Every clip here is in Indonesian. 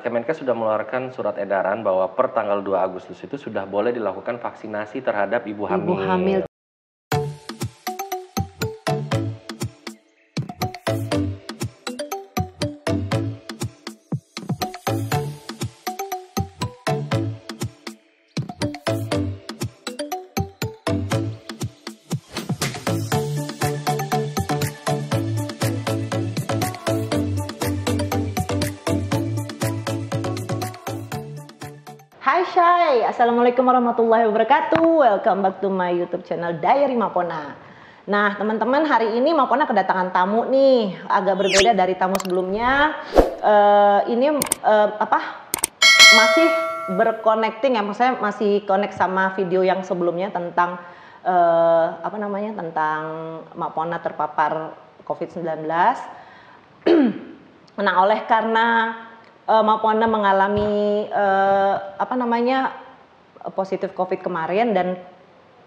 Kemenkes sudah mengeluarkan surat edaran bahwa per tanggal 2 Agustus itu sudah boleh dilakukan vaksinasi terhadap ibu hamil. Ibu hamil. Hai Syai, Assalamualaikum warahmatullahi wabarakatuh. Welcome back to my YouTube channel Diary Mapona. Nah teman-teman, hari ini Mapona kedatangan tamu nih, agak berbeda dari tamu sebelumnya. Masih berconnecting ya, maksudnya masih connect sama video yang sebelumnya tentang tentang Mapona terpapar COVID-19. Nah oleh karena Mapona mengalami positif COVID kemarin dan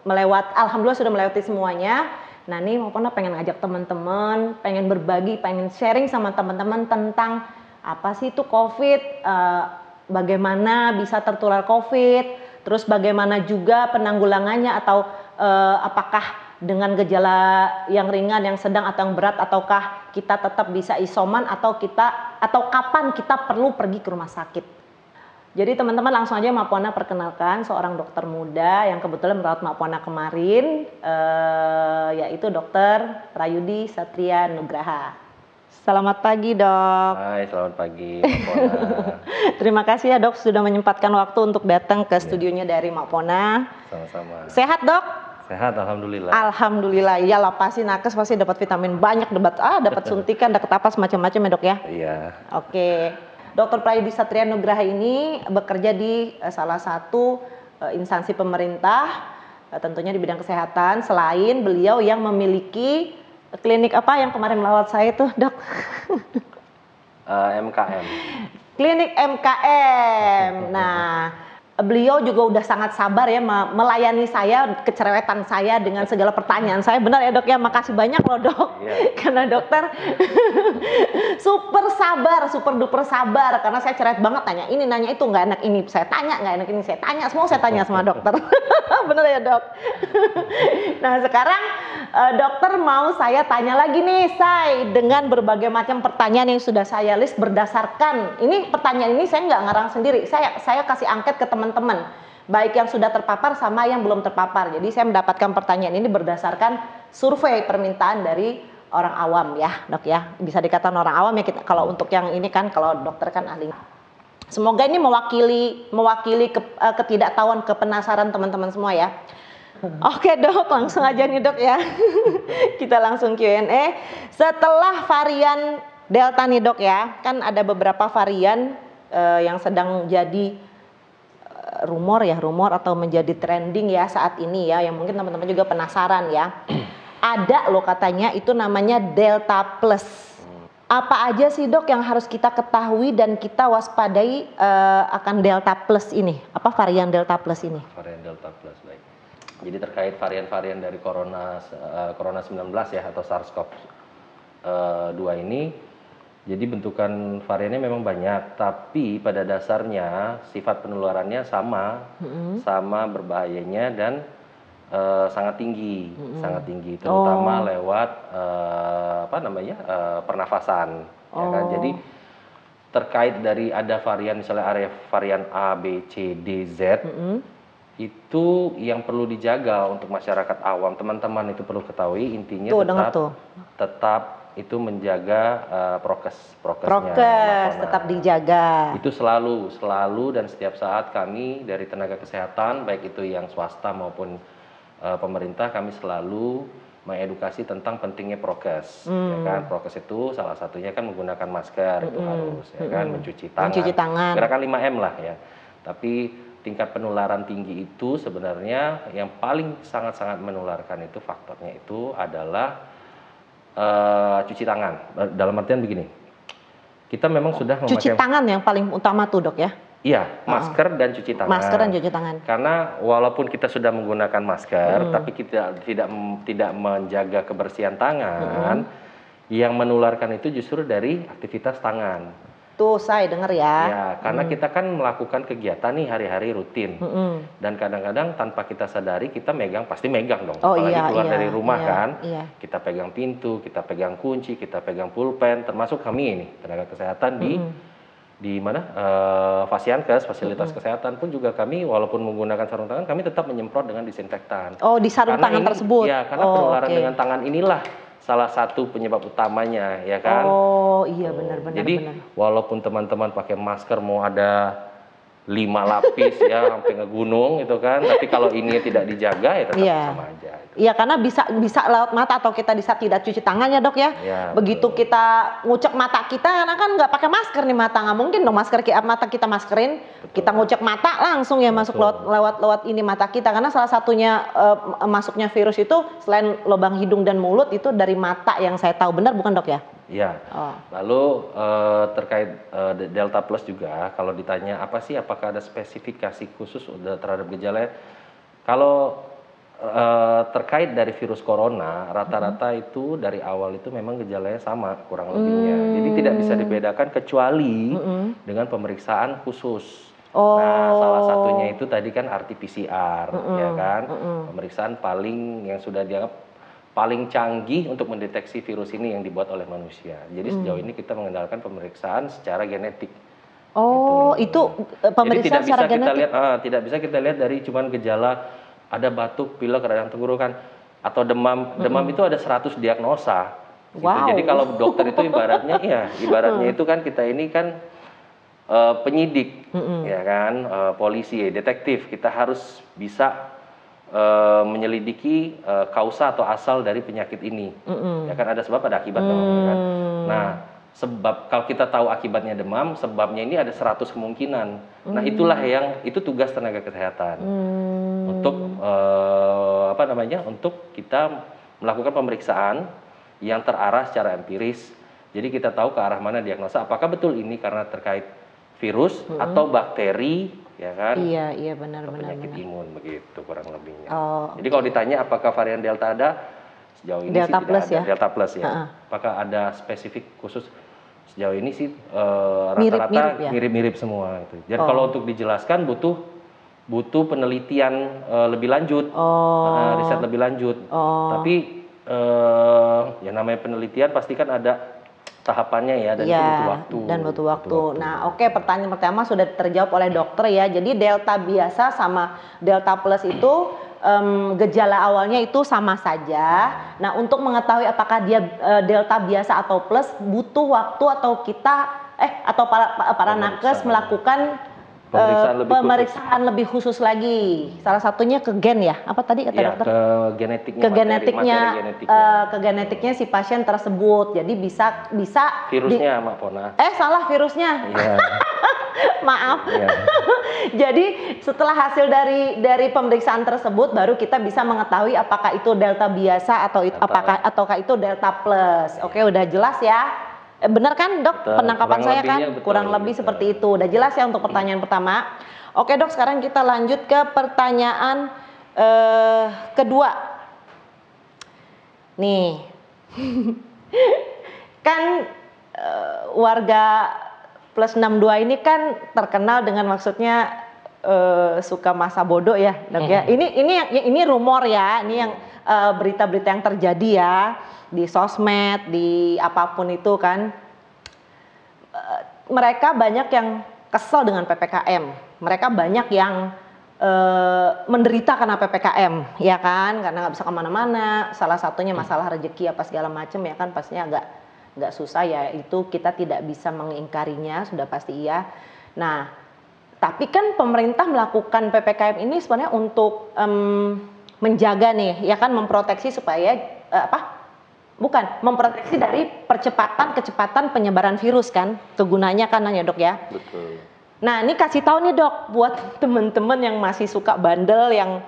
alhamdulillah sudah melewati semuanya. Nah nih Mapona pengen ngajak teman-teman, pengen berbagi, pengen sharing sama teman-teman tentang apa sih itu COVID, bagaimana bisa tertular COVID, terus bagaimana juga penanggulangannya atau apakah dengan gejala yang ringan, yang sedang atau yang berat, ataukah kita tetap bisa isoman atau kapan kita perlu pergi ke rumah sakit. Jadi teman-teman langsung aja Mapona perkenalkan seorang dokter muda yang kebetulan merawat Mapona kemarin, yaitu Dr. Prayudi Satria Nugraha. Selamat pagi dok. Hai, selamat pagi Mapona. Terima kasih ya dok sudah menyempatkan waktu untuk datang ke studionya dari Mapona. Sama-sama. Sehat dok? Sehat, alhamdulillah. Alhamdulillah, iyalah pasti nakes pasti dapat vitamin banyak, dapat suntikan, dapat apa macam-macam ya dok ya. Iya. Oke, Dr. Prayudi Satria Nugraha ini bekerja di salah satu instansi pemerintah, tentunya di bidang kesehatan. Selain beliau yang memiliki klinik apa yang kemarin melawat saya tuh dok? MKM. Klinik MKM. Nah. Beliau juga udah sangat sabar ya melayani saya, kecerewetan saya dengan segala pertanyaan saya. Benar ya dok ya, makasih banyak loh dok. Yeah. Karena dokter super sabar, super duper sabar. Karena saya cerewet banget nanya itu nggak enak ini, saya tanya nggak enak ini, saya tanya semua, saya tanya sama dokter. Benar ya dok. Nah sekarang dokter mau saya tanya lagi nih, Say, dengan berbagai macam pertanyaan yang sudah saya list berdasarkan ini pertanyaan ini saya nggak ngarang sendiri, saya kasih angket ke teman-teman, baik yang sudah terpapar sama yang belum terpapar. Jadi saya mendapatkan pertanyaan ini berdasarkan survei permintaan dari orang awam ya dok ya, bisa dikatakan orang awam ya kita. Kalau untuk yang ini kan kalau dokter kan ahli. Semoga ini mewakili ketidaktahuan, kepenasaran teman-teman semua ya. Oke dok, langsung aja nih dok ya. Kita langsung Q&A. Setelah varian Delta nih dok ya, kan ada beberapa varian yang sedang jadi rumor atau menjadi trending ya saat ini ya, yang mungkin teman-teman juga penasaran ya. Ada loh katanya itu namanya Delta Plus. Apa aja sih dok yang harus kita ketahui dan kita waspadai akan Delta Plus ini? Apa varian Delta Plus ini? Varian Delta Plus, baik. Jadi terkait varian-varian dari Corona 19 ya atau SARS-CoV-2 ini, jadi bentukan variannya memang banyak, tapi pada dasarnya sifat penularannya sama berbahayanya dan sangat tinggi, terutama lewat pernafasan. Ya kan? Jadi terkait dari ada varian, misalnya varian A, B, C, D, Z, itu yang perlu dijaga untuk masyarakat awam, teman-teman itu perlu ketahui intinya tetap itu menjaga prokesnya, tetap dijaga. Itu selalu dan setiap saat kami dari tenaga kesehatan baik itu yang swasta maupun pemerintah, kami selalu mengedukasi tentang pentingnya prokes. Ya kan, prokes itu salah satunya kan menggunakan masker, itu harus ya kan, mencuci tangan. Gerakan 5M lah ya. Tapi tingkat penularan tinggi itu sebenarnya yang paling sangat-sangat menularkan itu faktornya itu adalah cuci tangan. Dalam artian begini, kita memang sudah memakai cuci tangan yang paling utama tuh dok ya. Iya, masker dan cuci tangan. Masker dan cuci tangan. Karena walaupun kita sudah menggunakan masker, tapi kita tidak menjaga kebersihan tangan, yang menularkan itu justru dari aktivitas tangan. Tuh saya dengar ya. Ya, karena kita kan melakukan kegiatan nih hari-hari rutin. Dan kadang-kadang tanpa kita sadari kita pasti megang dong. Oh, Apalagi iya, keluar iya, dari rumah iya, kan. iya. Kita pegang pintu, kita pegang kunci, kita pegang pulpen, termasuk kami ini tenaga kesehatan di mana Fasiankes, fasilitas kesehatan pun juga kami walaupun menggunakan sarung tangan kami tetap menyemprot dengan disinfektan. Oh, di sarung tangan tersebut. Ya, karena penularan dengan tangan inilah salah satu penyebab utamanya, ya kan? Oh iya benar-benar. Jadi walaupun teman-teman pakai masker mau ada 5 lapis ya sampai ngegunung itu kan, tapi kalau ini tidak dijaga ya tetap sama aja. Iya karena bisa lewat mata atau kita bisa tidak cuci tangan ya dok ya. Begitu kita ngucek mata kita karena kan nggak pakai masker nih mata, nggak mungkin dong mata kita maskerin. Kita ngucek mata langsung ya masuk lewat ini mata kita, karena salah satunya masuknya virus itu selain lubang hidung dan mulut itu dari mata yang saya tahu, benar bukan dok ya? Iya. Lalu terkait Delta Plus juga, kalau ditanya apa sih, apakah ada spesifikasi khusus terhadap gejala? Kalau terkait dari virus corona, rata-rata itu dari awal itu memang gejalanya sama kurang lebihnya. Jadi tidak bisa dibedakan kecuali dengan pemeriksaan khusus. Nah, salah satunya itu tadi kan RT-PCR, ya kan? Pemeriksaan yang sudah dianggap paling canggih untuk mendeteksi virus ini yang dibuat oleh manusia. Jadi sejauh ini kita mengandalkan pemeriksaan secara genetik. Oh, itu pemeriksaan secara genetik. Tidak bisa kita lihat dari cuman gejala ada batuk, pilek, radang tenggorokan atau demam. Demam itu ada 100 diagnosa. Gitu. Jadi kalau dokter itu ibaratnya itu kan kita ini kan penyidik, ya kan, polisi, detektif. Kita harus bisa menyelidiki kausa atau asal dari penyakit ini. Ya kan ada sebab ada akibat kan. Nah, sebab kalau kita tahu akibatnya demam, sebabnya ini ada 100 kemungkinan. Nah, itulah itu tugas tenaga kesehatan. Untuk untuk kita melakukan pemeriksaan yang terarah secara empiris. Jadi kita tahu ke arah mana diagnosa, apakah betul ini karena terkait virus atau bakteri, ya kan? Iya benar. Penyakit imun begitu kurang lebihnya. Jadi kalau ditanya apakah varian Delta ada, sejauh ini Delta sih plus tidak ada. Delta plus ya. Apakah ada spesifik khusus? Sejauh ini sih rata-rata mirip-mirip semua itu. Jadi kalau untuk dijelaskan butuh penelitian lebih lanjut, riset lebih lanjut. Tapi ya namanya penelitian pasti kan ada tahapannya ya, dan itu butuh waktu. Nah, oke, pertanyaan pertama sudah terjawab oleh dokter ya. Jadi Delta biasa sama Delta Plus itu gejala awalnya itu sama saja. Nah, untuk mengetahui apakah dia Delta biasa atau Plus butuh waktu atau para nakes melakukan pemeriksaan lebih khusus lagi. Salah satunya ke gen ya. Apa tadi kata dokter? Ke genetiknya si pasien tersebut. Jadi bisa virusnya Mak Pona. Salah virusnya. Yeah. Maaf. Yeah. Jadi setelah hasil dari pemeriksaan tersebut baru kita bisa mengetahui apakah itu Delta biasa ataukah itu Delta Plus. Oke, udah jelas ya. Benar kan dok, penangkapan saya kan kurang lebih seperti itu. Udah jelas ya untuk pertanyaan pertama. Oke dok, sekarang kita lanjut ke pertanyaan kedua. Nih, kan warga plus 62 ini kan terkenal dengan maksudnya suka masa bodoh ya dok ya. Ini rumor ya, ini yang berita-berita yang terjadi ya. Di sosmed, di apapun itu kan, mereka banyak yang kesel dengan PPKM, mereka banyak yang menderita karena PPKM, ya kan, karena nggak bisa kemana-mana, salah satunya masalah rezeki apa segala macam ya kan, pastinya agak susah ya, itu kita tidak bisa mengingkarinya, sudah pasti iya. Nah, tapi kan pemerintah melakukan PPKM ini sebenarnya untuk menjaga nih, ya kan, memproteksi supaya memproteksi dari kecepatan penyebaran virus kan, kegunaannya kan ya dok ya. Betul. Nah ini kasih tahu nih dok buat temen-temen yang masih suka bandel, yang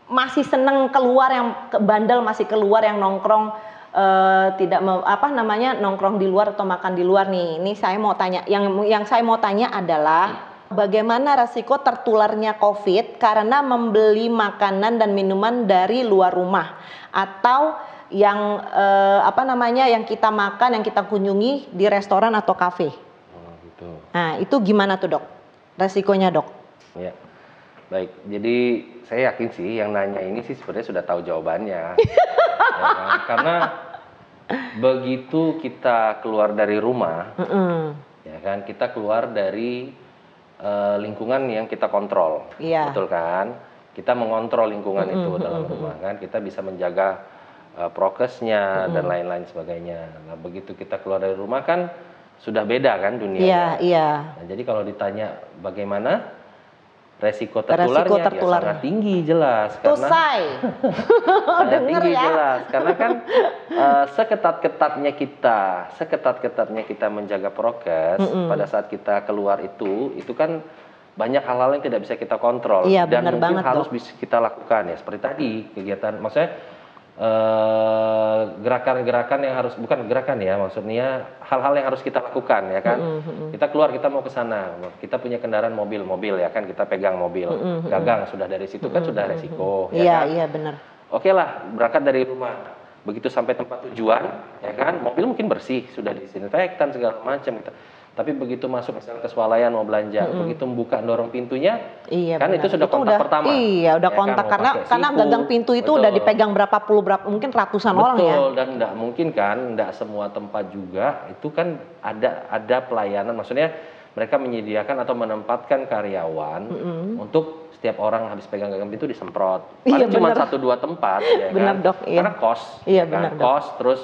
masih seneng keluar, yang bandel masih keluar, yang nongkrong nongkrong di luar atau makan di luar nih. Ini saya mau tanya, yang saya mau tanya adalah bagaimana resiko tertularnya COVID karena membeli makanan dan minuman dari luar rumah atau yang yang kita makan, yang kita kunjungi di restoran atau kafe. Gitu. Nah, itu gimana tuh, Dok? Resikonya, Dok? Ya. Baik, jadi saya yakin sih yang nanya ini sih sebenarnya sudah tahu jawabannya. Ya kan? Karena begitu kita keluar dari rumah, ya kan, kita keluar dari lingkungan yang kita kontrol, betul kan? Kita mengontrol lingkungan itu dalam rumah kan, kita bisa menjaga prokesnya dan lain-lain sebagainya. Nah, begitu kita keluar dari rumah kan sudah beda kan dunianya. Nah, jadi kalau ditanya bagaimana resiko tertularnya, ya sangat tinggi jelas karena sangat tinggi jelas karena kan seketat-ketatnya kita menjaga prokes pada saat kita keluar itu kan banyak hal-hal yang tidak bisa kita kontrol dan mungkin harus bisa kita lakukan ya seperti tadi kegiatan, maksudnya gerakan-gerakan yang harus, bukan gerakan ya, maksudnya hal-hal yang harus kita lakukan ya kan. Kita keluar, kita mau ke sana, kita punya kendaraan mobil ya kan, kita pegang mobil, gagang sudah dari situ kan sudah resiko ya kan. Iya benar. Oke lah, berangkat dari rumah, begitu sampai tempat tujuan ya kan, mobil mungkin bersih, sudah disinfektan segala macam gitu. Tapi begitu masuk misalnya ke swalayan mau belanja, begitu membuka dorong pintunya, kan itu sudah kontak pertama. Iya, udah kontak kan, karena gagang pintu itu udah dipegang mungkin ratusan orang ya. Betul, dan enggak mungkin kan, enggak semua tempat juga itu kan ada pelayanan, maksudnya mereka menyediakan atau menempatkan karyawan untuk setiap orang habis pegang gagang pintu disemprot. Paling cuma 1-2 tempat ya kan. Dok, karena cost, cost terus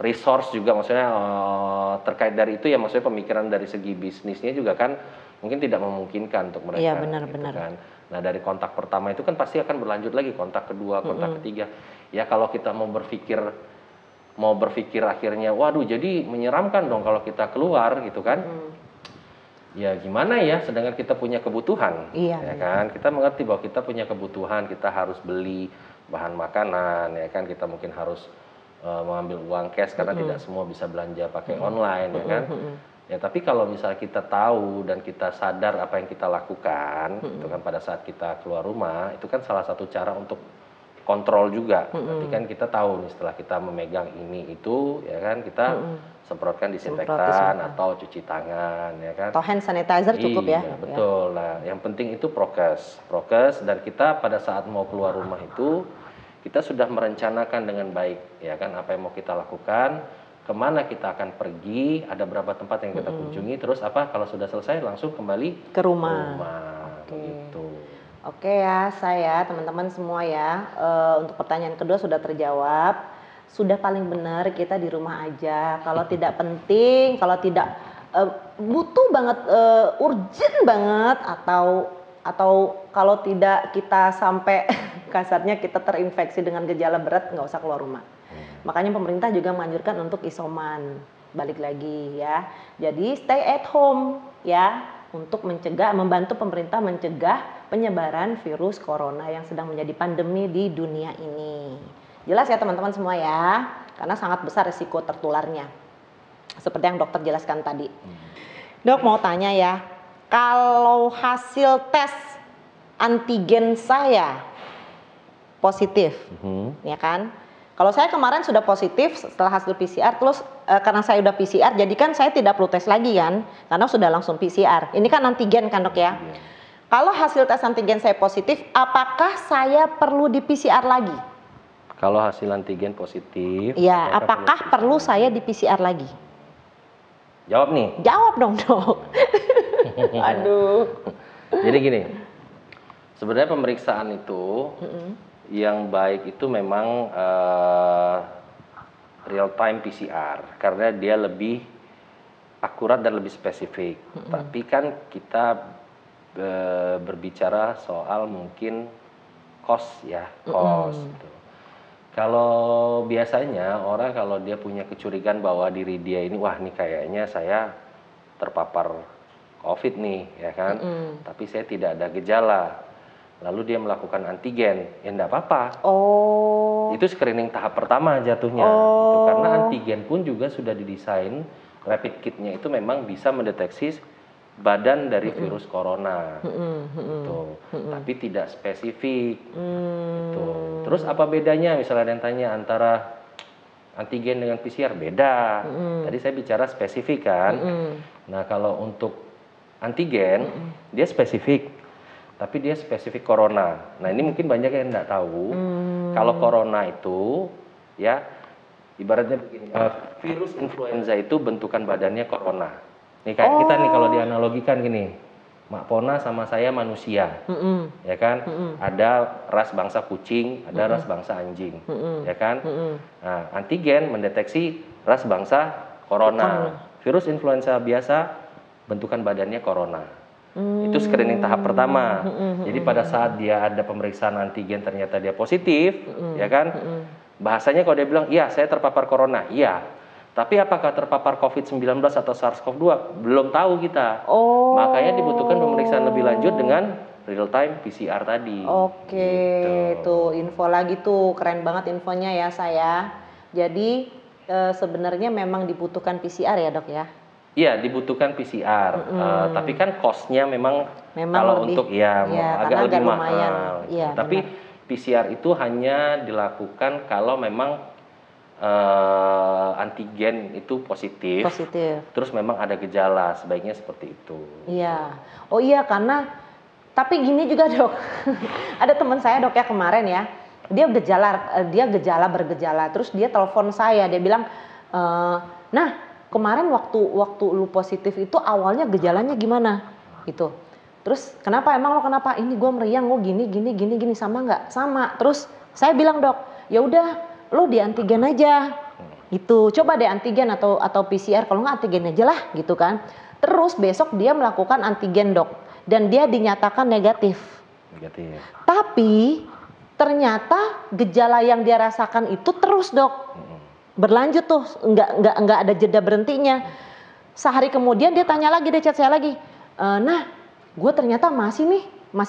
resource juga, maksudnya terkait dari itu ya, maksudnya pemikiran dari segi bisnisnya juga kan mungkin tidak memungkinkan untuk mereka. Iya benar-benar. Kan. Nah dari kontak pertama itu kan pasti akan berlanjut lagi kontak kedua, kontak ketiga. Ya kalau kita mau berpikir akhirnya, waduh jadi menyeramkan dong kalau kita keluar gitu kan. Ya gimana ya, sedangkan kita punya kebutuhan, ya kan. Kita mengerti bahwa kita punya kebutuhan, kita harus beli bahan makanan, ya kan. Kita mungkin harus mengambil uang cash karena tidak semua bisa belanja pakai online ya kan. Ya tapi kalau misalnya kita tahu dan kita sadar apa yang kita lakukan itu kan pada saat kita keluar rumah, itu kan salah satu cara untuk kontrol juga. Nanti kan kita tahu nih setelah kita memegang ini itu ya kan, kita semprotkan disinfektan atau cuci tangan ya kan. Atau hand sanitizer cukup ya. Betul. Nah, yang penting itu prokes dan kita pada saat mau keluar rumah itu kita sudah merencanakan dengan baik ya kan, apa yang mau kita lakukan, kemana kita akan pergi, ada berapa tempat yang kita kunjungi, terus apa kalau sudah selesai langsung kembali ke rumah. Gitu. Oke ya, saya teman-teman semua ya, untuk pertanyaan kedua sudah terjawab. Sudah paling benar kita di rumah aja. Kalau tidak penting, kalau tidak butuh banget, urgent banget, atau kalau tidak kita sampai kasarnya kita terinfeksi dengan gejala berat, nggak usah keluar rumah. Makanya pemerintah juga menganjurkan untuk isoman. Balik lagi ya. Jadi stay at home ya, untuk membantu pemerintah mencegah penyebaran virus corona yang sedang menjadi pandemi di dunia ini. Jelas ya teman-teman semua ya, karena sangat besar risiko tertularnya. Seperti yang dokter jelaskan tadi. Dok mau tanya ya, kalau hasil tes antigen saya positif, ya kan? Kalau saya kemarin sudah positif setelah hasil PCR, terus karena saya udah PCR, jadi kan saya tidak perlu tes lagi kan, karena sudah langsung PCR. Ini kan antigen kan dok ya? Kalau hasil tes antigen saya positif, apakah saya perlu di PCR lagi? Kalau hasil antigen positif, ya, apakah perlu saya di PCR lagi? Jawab nih. Jawab dong dok. Aduh. Jadi gini, sebenarnya pemeriksaan itu yang baik itu memang real time PCR karena dia lebih akurat dan lebih spesifik. Tapi kan kita berbicara soal mungkin cost ya, cost. Gitu. Kalau biasanya orang kalau dia punya kecurigaan bahwa diri dia ini, wah nih kayaknya saya terpapar COVID nih, ya kan? Tapi saya tidak ada gejala. Lalu dia melakukan antigen, ya enggak apa-apa. Itu screening tahap pertama jatuhnya. Gitu. Karena antigen pun juga sudah didesain, rapid kit-nya itu memang bisa mendeteksi badan dari virus corona. Gitu. Tapi tidak spesifik. Gitu. Terus apa bedanya misalnya ada yang tanya antara antigen dengan PCR beda. Tadi saya bicara spesifik kan. Nah, kalau untuk antigen dia spesifik, tapi dia spesifik corona. Nah, ini mungkin banyak yang nggak tahu. Kalau corona itu ya ibaratnya begini, virus influenza itu bentukan badannya corona. Nih kayak kita nih kalau dianalogikan gini, Mak Pona sama saya manusia, ya kan? Ada ras bangsa kucing, ada ras bangsa anjing, ya kan? Nah, antigen mendeteksi ras bangsa corona. Virus influenza biasa bentukan badannya corona. Itu screening tahap pertama. Jadi pada saat dia ada pemeriksaan antigen ternyata dia positif, ya kan? Bahasanya kalau dia bilang, iya saya terpapar corona, iya. Tapi apakah terpapar COVID-19 atau SARS-CoV-2? Belum tahu kita. Makanya dibutuhkan pemeriksaan lebih lanjut dengan real time PCR tadi. Oke, tuh info lagi tuh, keren banget infonya ya saya. Jadi sebenarnya memang dibutuhkan PCR ya dok ya? Iya, dibutuhkan PCR. Tapi kan cost-nya memang kalau lebih, untuk agak lebih mahal. Iya, tapi PCR itu hanya dilakukan kalau memang antigen itu positif, terus memang ada gejala, sebaiknya seperti itu. Iya, oh iya karena, tapi gini juga dok, ada teman saya dok ya kemarin ya, dia bergejala, terus dia telepon saya, dia bilang, nah kemarin waktu lu positif itu awalnya gejalanya gimana, gitu. Terus kenapa emang lo kenapa? Ini gue meriang, gue gini sama nggak? Sama. Terus saya bilang dok, ya udah. Lo di antigen aja, itu coba deh antigen atau PCR, kalau nggak antigen aja lah gitu kan. Terus besok dia melakukan antigen dok, dan dia dinyatakan negatif. Tapi ternyata gejala yang dia rasakan itu terus dok, berlanjut tuh, nggak ada jeda berhentinya. Sehari kemudian dia tanya lagi, dia chat saya lagi, nah gue ternyata masih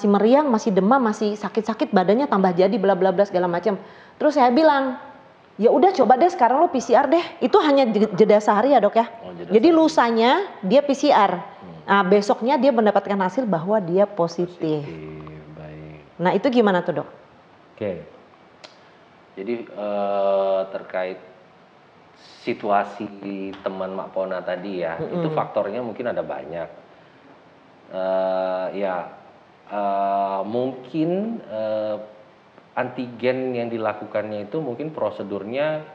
meriang, masih demam, masih sakit-sakit badannya tambah jadi bla bla bla segala macam. Terus saya bilang, ya udah coba deh sekarang lo PCR deh. Itu hanya jeda sehari ya dok ya. Jadi lusanya dia PCR. Nah besoknya dia mendapatkan hasil bahwa dia positif. Baik. Nah itu gimana tuh dok? Oke. Jadi terkait situasi teman Mak Pona tadi ya, itu faktornya mungkin ada banyak. Mungkin antigen yang dilakukannya itu mungkin prosedurnya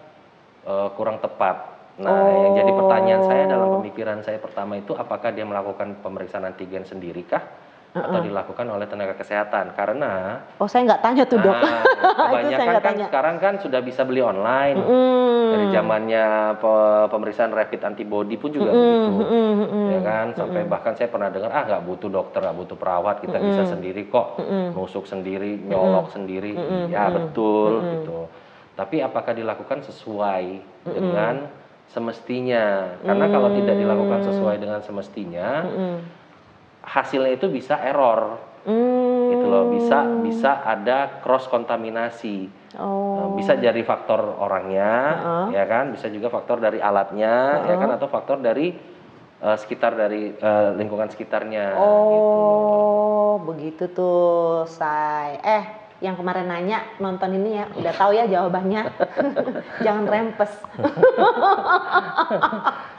kurang tepat. Nah, yang jadi pertanyaan saya dalam pemikiran saya pertama itu, apakah dia melakukan pemeriksaan antigen sendiri kah? Atau dilakukan oleh tenaga kesehatan? Karena saya nggak tanya tuh dok. Kebanyakan kan sekarang kan sudah bisa beli online. Dari zamannya pemeriksaan rapid antibody pun juga begitu, ya kan? Sampai bahkan saya pernah dengar, nggak butuh dokter, nggak butuh perawat, kita bisa sendiri kok, nusuk sendiri, nyolok sendiri. Ya betul gitu. Tapi apakah dilakukan sesuai dengan semestinya? Karena kalau tidak dilakukan sesuai dengan semestinya, hasilnya itu bisa error, gitu loh, bisa ada cross kontaminasi. Bisa jadi faktor orangnya, ya kan, bisa juga faktor dari alatnya, ya kan, atau faktor dari lingkungan sekitarnya. Gitu. Begitu tuh, say. Yang kemarin nanya nonton ini ya, udah tahu ya jawabannya. Jangan rempes.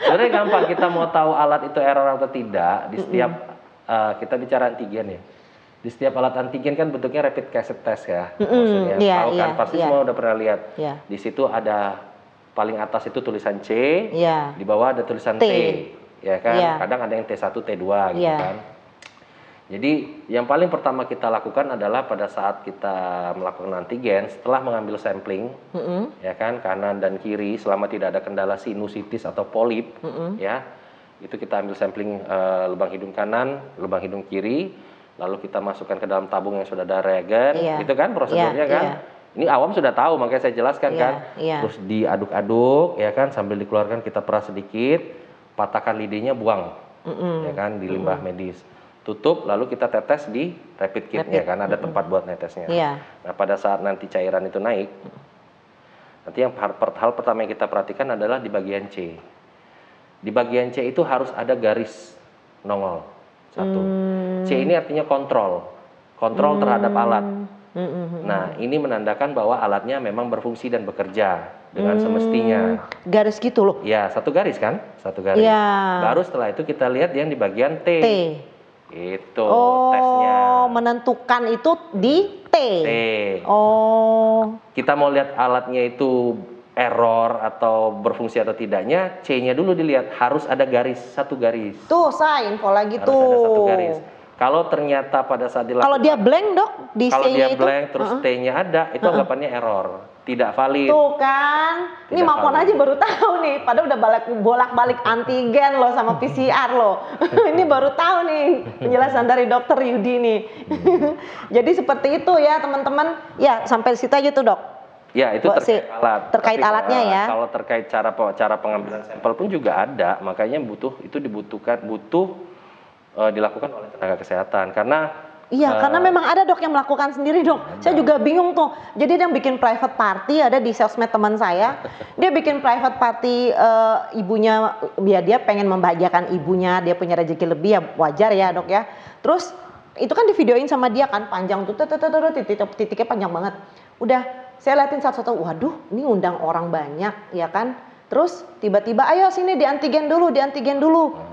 Sebenarnya gampang, kita mau tahu alat itu error atau tidak di setiap kita bicara antigen ya. Di setiap alat antigen kan bentuknya rapid cassette test ya, maksudnya tahu kan, pasti semua udah pernah lihat. Di situ ada paling atas itu tulisan C, di bawah ada tulisan T, ya kan. Kadang ada yang T1, T2 gitu kan. Jadi yang paling pertama kita lakukan adalah pada saat kita melakukan antigen, setelah mengambil sampling, ya kan, kanan dan kiri, selama tidak ada kendala sinusitis atau polip, ya, itu kita ambil sampling lubang hidung kanan, lubang hidung kiri. Lalu kita masukkan ke dalam tabung yang sudah ada reagen, itu kan prosedurnya kan. Ini awam sudah tahu, makanya saya jelaskan kan. Terus diaduk-aduk, ya kan, sambil dikeluarkan kita peras sedikit, patahkan lidahnya, buang, ya kan, di limbah medis. Tutup, lalu kita tetes di rapid kit, ya kan, ada tempat buat netesnya. Nah pada saat nanti cairan itu naik, nanti yang hal pertama yang kita perhatikan adalah di bagian C. Di bagian C itu harus ada garis nongol. Satu. C ini artinya kontrol terhadap alat. Nah, ini menandakan bahwa alatnya memang berfungsi dan bekerja. dengan semestinya. Garis gitu loh. Ya, satu garis kan? Satu garis. Ya. Baru setelah itu kita lihat yang di bagian T. T. Itu tesnya. Menentukan itu di T. T. Oh. Kita mau lihat alatnya itu error atau berfungsi atau tidaknya, C-nya dulu dilihat. Harus ada garis, satu garis. Tuh, saya info lagi Harus tuh. ada satu garis. Kalau ternyata pada saat dilakukan, Kalau dia blank dok, di kalau dia C-nya itu. blank terus T-nya ada, itu anggapannya error, tidak valid. Tuh kan, ini Tidak Mapon valid. aja baru tahu nih, padahal udah bolak-balik antigen loh sama PCR loh. Ini baru tahu nih penjelasan dari dokter Yudi nih. Jadi seperti itu ya teman-teman. Ya sampai situ aja tuh dok. Ya itu terkait alat. Terkait Tapi alatnya ya. Kalau terkait cara pengambilan sampel pun juga ada, makanya butuh dilakukan oleh tenaga kesehatan karena Iya, karena memang ada dok yang melakukan sendiri dok. Saya juga bingung tuh. Jadi dia bikin private party, ada di sosmed teman saya. Dia bikin private party ibunya, ya dia pengen membahagiakan ibunya, dia punya rezeki lebih ya wajar ya dok ya. Terus itu kan divideoin sama dia kan panjang tuh, titiknya panjang banget. Udah saya liatin satu-satu, waduh ini undang orang banyak ya kan. Terus tiba-tiba ayo sini di antigen dulu.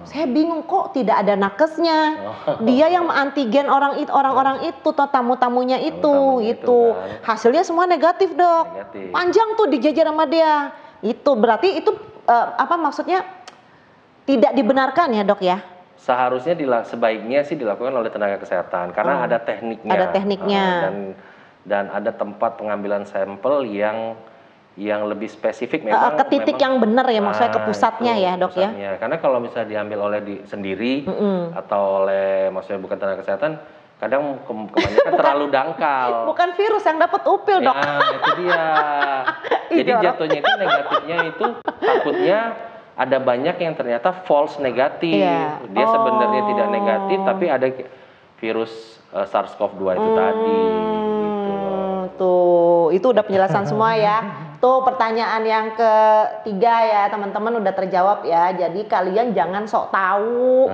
Saya bingung kok tidak ada nakesnya. Dia yang antigen orang-orang itu, tamu-tamunya itu. Kan. Hasilnya semua negatif, Dok. Negatif. Panjang tuh dijajar sama dia. Itu berarti itu maksudnya tidak dibenarkan ya, Dok ya? Seharusnya sebaiknya sih dilakukan oleh tenaga kesehatan karena ada tekniknya. Ada tekniknya. Dan ada tempat pengambilan sampel yang lebih spesifik memang ke titik yang benar ya, maksudnya ke pusatnya ya dok pusatnya. ya. Karena kalau misalnya diambil oleh sendiri atau oleh maksudnya bukan tenaga kesehatan, kadang kebanyakan terlalu dangkal. Bukan virus yang dapat upil dok. Ya itu dia. Jadi jatuhnya itu negatifnya itu takutnya ada banyak yang ternyata false negatif. Iya. Dia sebenarnya tidak negatif tapi ada virus SARS-CoV-2 itu tadi. Gitu. Tuh, itu udah penjelasan semua ya. Tuh pertanyaan yang ketiga ya teman-teman udah terjawab ya. Jadi kalian jangan sok tahu,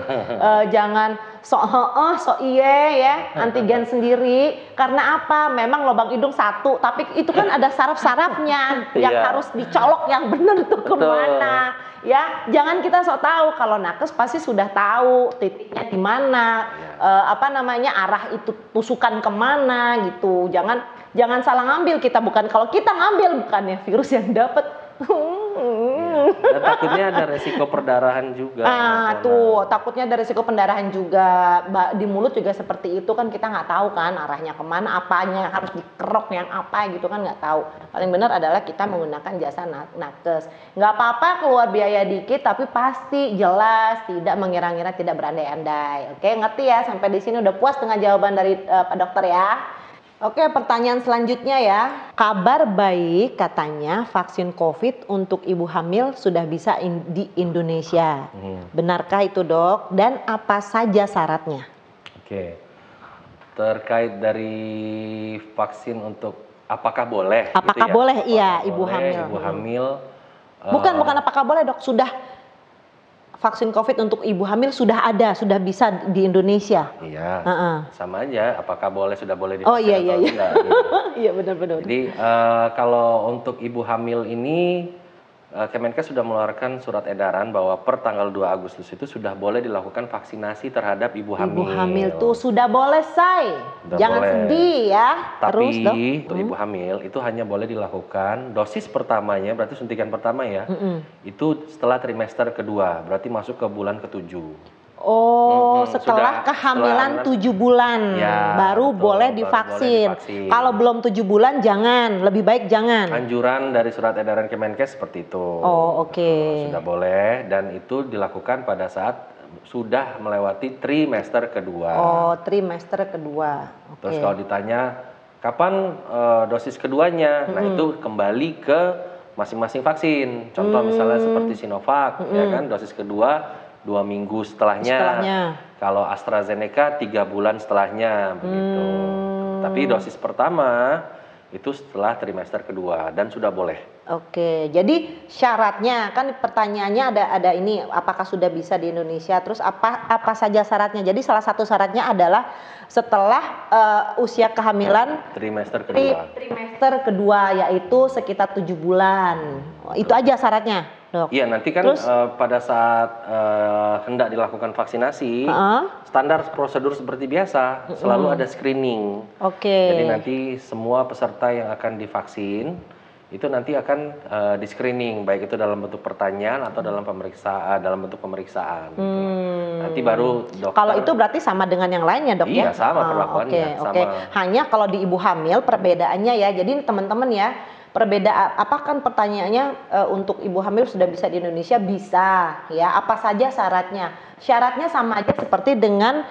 jangan sok iye ya antigen sendiri. Karena apa? Memang lubang hidung satu, tapi itu kan ada saraf-sarafnya yang harus dicolok yang benar tuh kemana. Ya, jangan kita sok tahu. Kalau nakes pasti sudah tahu titiknya di mana, arah itu tusukan kemana gitu. Jangan salah ngambil kita, bukan kalau kita ngambil bukannya virus yang dapat. Dan takutnya ada resiko perdarahan juga. Tuh takutnya ada resiko pendarahan juga. Di mulut juga seperti itu kan kita nggak tahu kan arahnya kemana, apanya harus dikerok yang apa gitu kan nggak tahu. Paling benar adalah kita menggunakan jasa nakes. Nggak apa-apa keluar biaya dikit tapi pasti jelas tidak mengira-ngira, tidak berandai-andai. Oke ngerti ya, sampai di sini udah puas dengan jawaban dari Pak Dokter ya. Oke, pertanyaan selanjutnya ya. Kabar baik katanya vaksin COVID untuk ibu hamil sudah bisa di Indonesia. Benarkah itu dok? Dan apa saja syaratnya? Oke, terkait dari vaksin untuk apakah boleh? Apakah gitu ya? boleh? Apakah iya, boleh, ibu hamil. Ibu hamil. Bukan apakah boleh dok? Sudah vaksin COVID untuk ibu hamil sudah ada, sudah bisa di Indonesia. Iya, sama aja. Apakah sudah boleh divaksin atau enggak? Gitu. Iya benar-benar. Jadi kalau untuk ibu hamil ini, Kemenkes sudah mengeluarkan surat edaran bahwa per tanggal 2 Agustus itu sudah boleh dilakukan vaksinasi terhadap ibu hamil. Ibu hamil tuh sudah boleh, say. Jangan sedih ya. Tapi terus dok. Untuk ibu hamil itu hanya boleh dilakukan dosis pertamanya, berarti suntikan pertama ya, itu setelah trimester kedua, berarti masuk ke bulan ke-7. Setelah kehamilan 7 bulan ya, baru boleh divaksin. Kalau belum 7 bulan jangan, lebih baik jangan. Anjuran dari surat edaran Kemenkes seperti itu. Oke. Sudah boleh dan itu dilakukan pada saat sudah melewati trimester kedua. Trimester kedua. Terus kalau ditanya kapan dosis keduanya, nah itu kembali ke masing-masing vaksin. Contoh misalnya seperti Sinovac, ya kan, dosis kedua 2 minggu setelahnya. Kalau AstraZeneca 3 bulan setelahnya begitu. Tapi dosis pertama itu setelah trimester kedua dan sudah boleh. Oke, jadi syaratnya kan pertanyaannya ada ini apakah sudah bisa di Indonesia? Terus apa saja syaratnya? Jadi salah satu syaratnya adalah setelah usia kehamilan trimester kedua yaitu sekitar 7 bulan. Itu aja syaratnya, Dok. Iya, nanti kan pada saat hendak dilakukan vaksinasi, standar prosedur seperti biasa, selalu ada screening. Oke. Jadi nanti semua peserta yang akan divaksin itu nanti akan di screening, baik itu dalam bentuk pertanyaan atau dalam bentuk pemeriksaan. Gitu. Nanti baru dokter. Kalau itu berarti sama dengan yang lainnya, Dok? Iya, sama perlakuannya. Oke. Hanya kalau di ibu hamil perbedaannya ya. Jadi teman-teman ya, apa kan pertanyaannya untuk ibu hamil sudah bisa di Indonesia? Bisa ya. Apa saja syaratnya? Syaratnya sama aja seperti dengan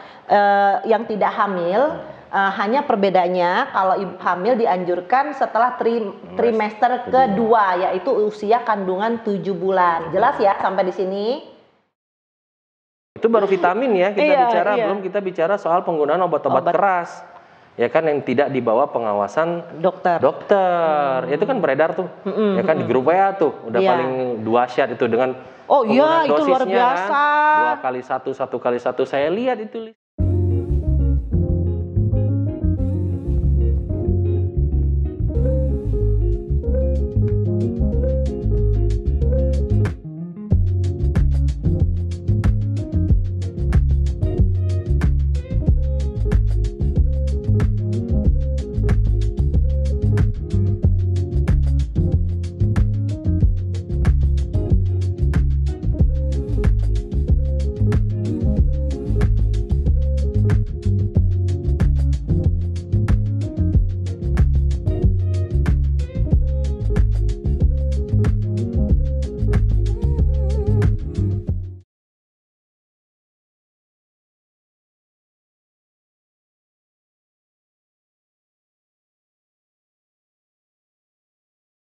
yang tidak hamil. Hanya perbedaannya kalau ibu hamil dianjurkan setelah trimester kedua, yaitu usia kandungan 7 bulan. Jelas ya sampai di sini? Itu baru vitamin ya kita bicara, belum kita bicara soal penggunaan obat-obat keras. Ya kan yang tidak di bawah pengawasan dokter. Itu kan beredar tuh. Ya kan di grup WA tuh udah paling dahsyat itu dengan itu luar biasa. Kan, 2 kali 1, 1 kali 1 saya lihat itu.